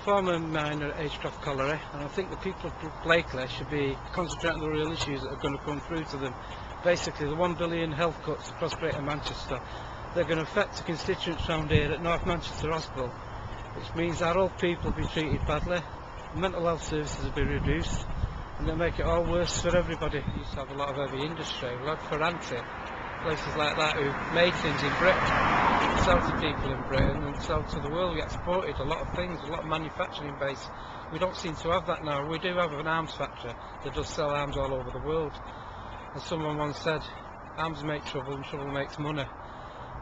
former miner at Agecroft Colliery, and I think the people of Blackley should be concentrating on the real issues that are going to come through to them. Basically, the 1 billion health cuts across Greater Manchester, they're going to affect the constituents around here at North Manchester Hospital, which means our old people will be treated badly, mental health services will be reduced, and they'll make it all worse for everybody. We used to have a lot of heavy industry, we had Ferranti, places like that who made things in Britain, sell to people in Britain and sell to the world. We exported a lot of things, a lot of manufacturing base. We don't seem to have that now. We do have an arms factory that does sell arms all over the world. And someone once said, arms make trouble and trouble makes money.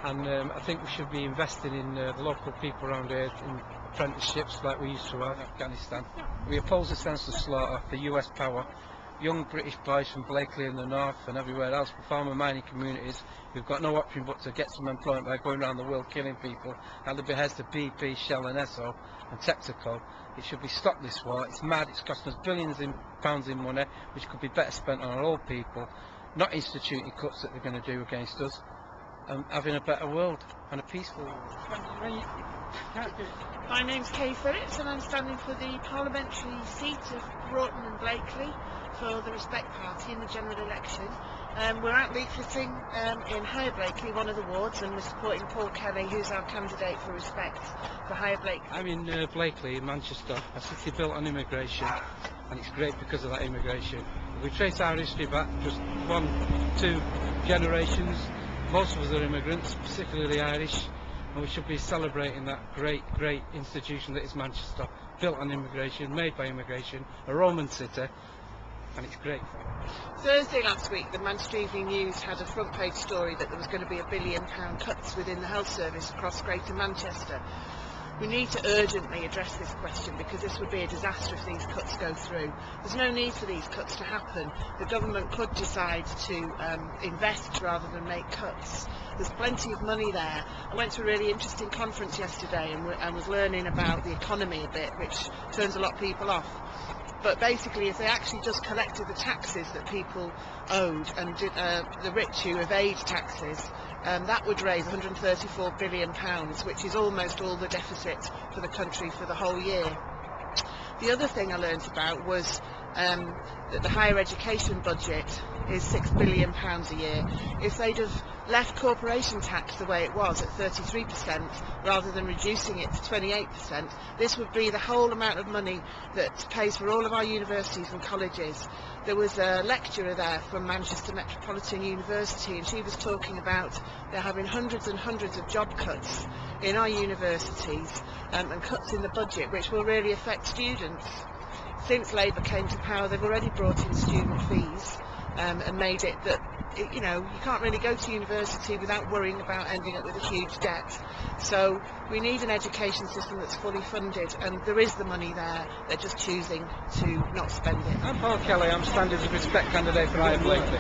And I think we should be investing in the local people around here in apprenticeships like we used to have in Afghanistan. We oppose the senseless slaughter for US power. Young British boys from Blackley in the north and everywhere else, former mining communities who've got no option but to get some employment by going around the world killing people at the behest of BP, Shell and Esso and Texaco. It should be stopped, this war. It's mad, it's costing us billions in pounds in money, which could be better spent on our old people, not instituting cuts that they're going to do against us, and having a better world and a peaceful world. My name's Kay Phillips and I'm standing for the parliamentary seat of Broughton and Blackley for the Respect Party in the general election. We're out leafleting in Higher Blackley, one of the wards, and we're supporting Paul Kelly, who's our candidate for Respect for Higher Blackley. I'm in Blackley in Manchester, a city built on immigration, and it's great because of that immigration. If we trace our history back just 1-2 generations, most of us are immigrants, particularly Irish, and we should be celebrating that great institution that is Manchester, built on immigration, made by immigration, a Roman city, and it's great. Thursday last week, the Manchester Evening News had a front page story that there was going to be £1 billion cuts within the health service across Greater Manchester. We need to urgently address this question because this would be a disaster if these cuts go through. There's no need for these cuts to happen. The government could decide to invest rather than make cuts. There's plenty of money there. I went to a really interesting conference yesterday and was learning about the economy a bit, which turns a lot of people off. But basically, if they actually just collected the taxes that people owed and the rich who evade taxes, that would raise £134 billion, which is almost all the deficit for the country for the whole year. The other thing I learned about was that the higher education budget is £6 billion a year. If they'd have left corporation tax the way it was at 33% rather than reducing it to 28%, this would be the whole amount of money that pays for all of our universities and colleges. There was a lecturer there from Manchester Metropolitan University, and she was talking about they're having hundreds and hundreds of job cuts in our universities and cuts in the budget, which will really affect students. Since Labour came to power, they've already brought in student fees and made it that you can't really go to university without worrying about ending up with a huge debt. So we need an education system that's fully funded, and there is the money there. They're just choosing to not spend it. I'm Paul Kelly. I'm standing as a Respect candidate for Higher Blackley.